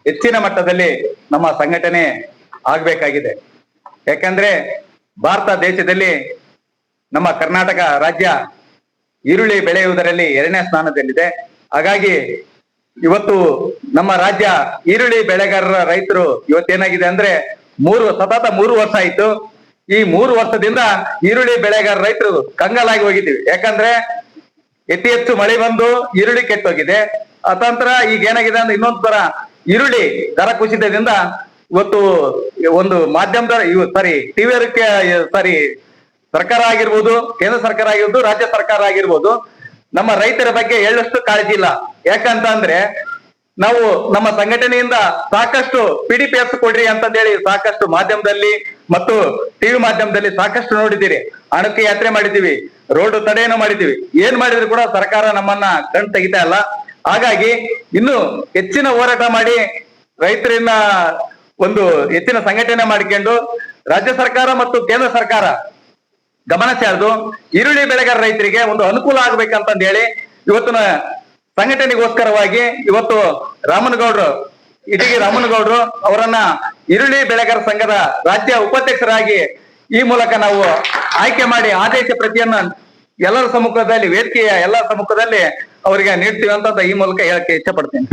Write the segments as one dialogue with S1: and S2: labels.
S1: ಹೆಚ್ಚಿನ ಮಟ್ಟದಲ್ಲಿ ನಮ್ಮ ಸಂಘಟನೆ ಆಗ್ಬೇಕಾಗಿದೆ. ಯಾಕಂದ್ರೆ ಭಾರತ ದೇಶದಲ್ಲಿ ನಮ್ಮ ಕರ್ನಾಟಕ ರಾಜ್ಯ ಈರುಳ್ಳಿ ಬೆಳೆಯುವುದರಲ್ಲಿ 2ನೇ ಸ್ಥಾನದಲ್ಲಿದೆ. ಹಾಗಾಗಿ ಇವತ್ತು ನಮ್ಮ ರಾಜ್ಯ ಈರುಳ್ಳಿ ಬೆಳೆಗಾರರ ರೈತರು ಇವತ್ತೇನಾಗಿದೆ ಅಂದ್ರೆ ಸತತ 3 ವರ್ಷ ಆಯ್ತು. ಈ 3 ವರ್ಷದಿಂದ ಈರುಳ್ಳಿ ಬೆಳೆಗಾರ ರೈತರು ಕಂಗಾಲಾಗಿ ಹೋಗಿದ್ದೀವಿ. ಯಾಕಂದ್ರೆ ಅತಿ ಹೆಚ್ಚು ಮಳೆ ಬಂದು ಈರುಳ್ಳಿ ಕೆಟ್ಟೋಗಿದೆ. ಅತಂತ್ರ ಈಗ ಏನಾಗಿದೆ ಅಂದ್ರೆ ಇನ್ನೊಂದು ತರ ಈರುಳ್ಳಿ ದರ ಕುಸಿತದಿಂದ ಇವತ್ತು ಒಂದು ಮಾಧ್ಯಮದ ಟಿವಿ ಸರ್ಕಾರ ಆಗಿರ್ಬೋದು, ಕೇಂದ್ರ ಸರ್ಕಾರ ಆಗಿರ್ಬೋದು, ರಾಜ್ಯ ಸರ್ಕಾರ ಆಗಿರ್ಬೋದು, ನಮ್ಮ ರೈತರ ಬಗ್ಗೆ ಎಳ್ಳಷ್ಟು ಕಾಳಜಿ ಇಲ್ಲ. ಯಾಕಂತ ಅಂದ್ರೆ ನಾವು ನಮ್ಮ ಸಂಘಟನೆಯಿಂದ ಸಾಕಷ್ಟು PDPS ಕೊಡ್ರಿ ಅಂತಂದೇಳಿ ಸಾಕಷ್ಟು ಮಾಧ್ಯಮದಲ್ಲಿ ಮತ್ತು ಟಿವಿ ಮಾಧ್ಯಮದಲ್ಲಿ ಸಾಕಷ್ಟು ನೋಡಿದ್ದೀರಿ. ಅಣಕು ಯಾತ್ರೆ ಮಾಡಿದ್ದೀವಿ, ರೋಡ್ ತಡೆಯನ್ನು ಮಾಡಿದ್ದೀವಿ. ಏನ್ ಮಾಡಿದ್ರು ಕೂಡ ಸರ್ಕಾರ ನಮ್ಮನ್ನ ಕಣ್ ತೆಗಿತಾ ಇಲ್ಲ. ಹಾಗಾಗಿ ಇನ್ನು ಹೆಚ್ಚಿನ ಹೋರಾಟ ಮಾಡಿ ರೈತರನ್ನ ಒಂದು ಹೆಚ್ಚಿನ ಸಂಘಟನೆ ಮಾಡಿಕೊಂಡು ರಾಜ್ಯ ಸರ್ಕಾರ ಮತ್ತು ಕೇಂದ್ರ ಸರ್ಕಾರ ಗಮನ ಸೆಳೆದು ಈರುಳ್ಳಿ ಬೆಳೆಗಾರ ರೈತರಿಗೆ ಒಂದು ಅನುಕೂಲ ಆಗ್ಬೇಕಂತಂದ ಹೇಳಿ ಇವತ್ತಿನ ಸಂಘಟನೆಗೋಸ್ಕರವಾಗಿ ಇವತ್ತು ಇಟಗಿ ರಾಮನಗೌಡರು ಅವರನ್ನ ಈರುಳ್ಳಿ ಬೆಳೆಗಾರ ಸಂಘದ ರಾಜ್ಯ ಉಪಾಧ್ಯಕ್ಷರಾಗಿ ಈ ಮೂಲಕ ನಾವು ಆಯ್ಕೆ ಮಾಡಿ ಆದೇಶ ಪ್ರತಿಯನ್ನ ಎಲ್ಲರ ಸಮ್ಮುಖದಲ್ಲಿ, ವೇದಿಕೆಯ ಎಲ್ಲರ ಸಮ್ಮುಖದಲ್ಲಿ ಅವರಿಗೆ ನೀಡ್ತೀವಿ ಅಂತ ಈ ಮೂಲಕ ಹೇಳಕ್ಕೆ ಇಷ್ಟಪಡ್ತೀನಿ.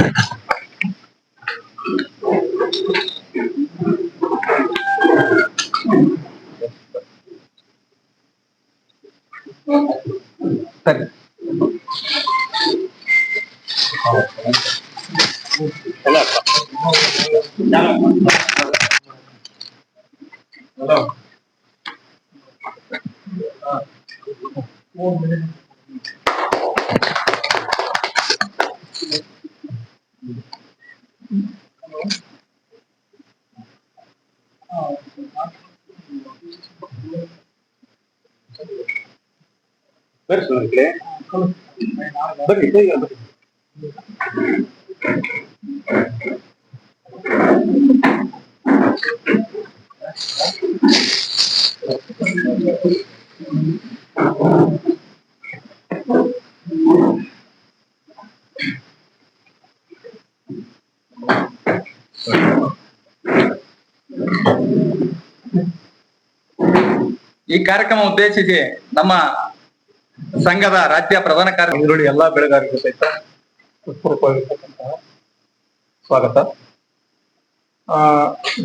S1: ಸರಿ, ಬರ್ರಿ. ಈ ಕಾರ್ಯಕ್ರಮ ಉದ್ದೇಶಿಸಿ ನಮ್ಮ ಸಂಘದ ರಾಜ್ಯ ಪ್ರಧಾನ ಕಾರ್ಯದರ್ಶಿ ಎಲ್ಲಾ ಬೆಳೆಗಾರರಿಗೂ ಸಹಿತ ಹೃತ್ಪೂರ್ವಕವಾಗಿರ್ತಕ್ಕಂತಹ ಸ್ವಾಗತ.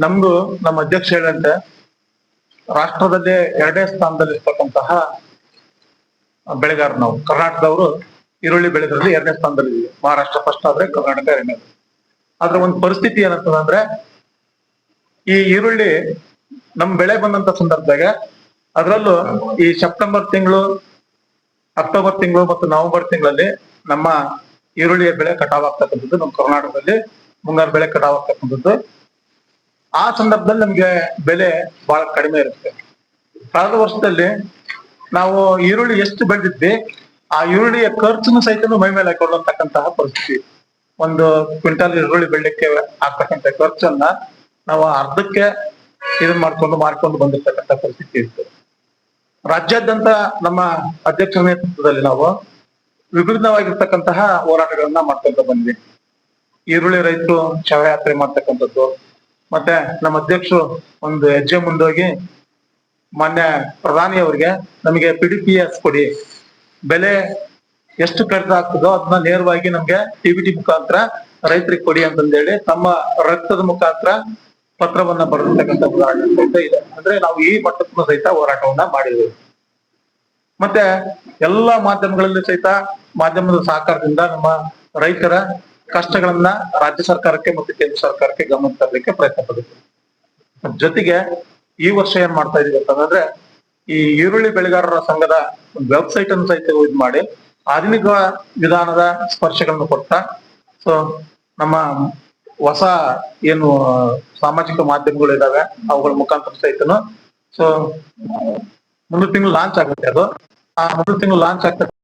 S1: ನಮ್ದು ನಮ್ಮ ಅಧ್ಯಕ್ಷ ಹೇಳಿದಂತೆ ರಾಷ್ಟ್ರದಲ್ಲೇ 2ನೇ ಸ್ಥಾನದಲ್ಲಿ ಇರ್ತಕ್ಕಂತಹ ಬೆಳೆಗಾರ ನಾವು ಕರ್ನಾಟಕದವರು ಈರುಳ್ಳಿ ಬೆಳೆದ್ರಲ್ಲಿ 2ನೇ ಸ್ಥಾನದಲ್ಲಿ ಇದ್ದೀವಿ. ಮಹಾರಾಷ್ಟ್ರ ಫಸ್ಟ್ ಆದ್ರೆ ಕರ್ನಾಟಕ 2ನೇದು. ಆದ್ರೆ ಒಂದು ಪರಿಸ್ಥಿತಿ ಏನಂತಂದ್ರೆ ಈ ಈರುಳ್ಳಿ ನಮ್ ಬೆಳೆ ಬಂದಂತ ಸಂದರ್ಭದಾಗ ಅದರಲ್ಲೂ ಈ ಸೆಪ್ಟೆಂಬರ್ ತಿಂಗಳು, ಅಕ್ಟೋಬರ್ ತಿಂಗಳು ಮತ್ತು ನವೆಂಬರ್ ತಿಂಗಳಲ್ಲಿ ನಮ್ಮ ಈರುಳ್ಳಿಯ ಬೆಳೆ ಕಟಾವ್ ಆಗ್ತಕ್ಕಂಥದ್ದು, ನಮ್ಮ ಕರ್ನಾಟಕದಲ್ಲಿ ಮುಂಗಾರು ಬೆಳೆ ಕಟಾವ್ ಆಗ್ತಕ್ಕಂಥದ್ದು. ಆ ಸಂದರ್ಭದಲ್ಲಿ ನಮ್ಗೆ ಬೆಲೆ ಬಹಳ ಕಡಿಮೆ ಇರುತ್ತೆ. ಕಳೆದ ವರ್ಷದಲ್ಲಿ ನಾವು ಈರುಳ್ಳಿ ಎಷ್ಟು ಬೆಳೆದಿದ್ವಿ ಆ ಈರುಳ್ಳಿಯ ಖರ್ಚನ್ನು ಸಹಿತ ಮೈ ಮೇಲೆ ಹಾಕೊಳ್ಳತಕ್ಕಂತಹ ಪರಿಸ್ಥಿತಿ. ಒಂದು ಕ್ವಿಂಟಲ್ ಈರುಳ್ಳಿ ಬೆಳೆಯಲಿಕ್ಕೆ ಆಗ್ತಕ್ಕಂಥ ಖರ್ಚನ್ನ ನಾವು ಅರ್ಧಕ್ಕೆ ಇದನ್ನ ಮಾರ್ಕೊಂಡು ಬಂದಿರ್ತಕ್ಕಂಥ ಪರಿಸ್ಥಿತಿ ಇತ್ತು. ರಾಜ್ಯಾದ್ಯಂತ ನಮ್ಮ ಅಧ್ಯಕ್ಷರ ನೇತೃತ್ವದಲ್ಲಿ ನಾವು ವಿಭಿನ್ನವಾಗಿರ್ತಕ್ಕಂತಹ ಹೋರಾಟಗಳನ್ನ ಮಾಡ್ಕೊಂತ ಬಂದ್ವಿ. ಈರುಳ್ಳಿ ರೈತರು ಶವಯಾತ್ರೆ ಮಾಡ್ತಕ್ಕಂಥದ್ದು, ಮತ್ತೆ ನಮ್ಮ ಅಧ್ಯಕ್ಷರು ಒಂದು ಹೆಜ್ಜೆ ಮುಂದೋಗಿ ಮಾನ್ಯ ಪ್ರಧಾನಿಯವರಿಗೆ ನಮಗೆ PDPS ಕೊಡಿ, ಬೆಲೆ ಎಷ್ಟು ಕಡಿತ ಆಗ್ತದೋ ಅದನ್ನ ನೇರವಾಗಿ ನಮ್ಗೆ TBT ಮುಖಾಂತರ ರೈತರಿಗೆ ಕೊಡಿ ಅಂತಂದೇಳಿ ತಮ್ಮ ರಕ್ತದ ಮುಖಾಂತರ ಪತ್ರವನ್ನ ಬರೆದಿರ್ತಕ್ಕಂಥ ಉದಾಹರಣೆ ಸಹಿತ ಇದೆ. ಅಂದ್ರೆ ನಾವು ಈ ಮಟ್ಟಕ್ಕೂ ಸಹಿತ ಹೋರಾಟವನ್ನ ಮಾಡಿದ್ವಿ. ಮತ್ತೆ ಎಲ್ಲಾ ಮಾಧ್ಯಮಗಳಲ್ಲಿ ಸಹಿತ ಮಾಧ್ಯಮದ ಸಹಕಾರದಿಂದ ನಮ್ಮ ರೈತರ ಕಷ್ಟಗಳನ್ನ ರಾಜ್ಯ ಸರ್ಕಾರಕ್ಕೆ ಮತ್ತು ಕೇಂದ್ರ ಸರ್ಕಾರಕ್ಕೆ ಗಮನ ತರಲಿಕ್ಕೆ ಪ್ರಯತ್ನ ಪಡುತ್ತೆ. ಜೊತೆಗೆ ಈ ವರ್ಷ ಏನ್ ಮಾಡ್ತಾ ಇದೀವಿ ಅಂತಂದ್ರೆ ಈ ಈರುಳ್ಳಿ ಬೆಳೆಗಾರರ ಸಂಘದ ವೆಬ್ಸೈಟ್ ಅನ್ನು ಸಹಿತ ಇದು ಮಾಡಿ ಆಧುನಿಕ ವಿಧಾನದ ಸ್ಪರ್ಶಗಳನ್ನು ಕೊಡ್ತಾ ನಮ್ಮ ಹೊಸ ಏನು ಸಾಮಾಜಿಕ ಮಾಧ್ಯಮಗಳು ಇದಾವೆ ಅವುಗಳ ಮುಖಾಂತರ ಸಹಿತನು ಮುಂದಿನ ತಿಂಗಳು ಲಾಂಚ್ ಆಗುತ್ತೆ. ಅದು ಆ ಮುಂದಿನ ತಿಂಗಳು ಲಾಂಚ್ ಆಗ್ತದೆ.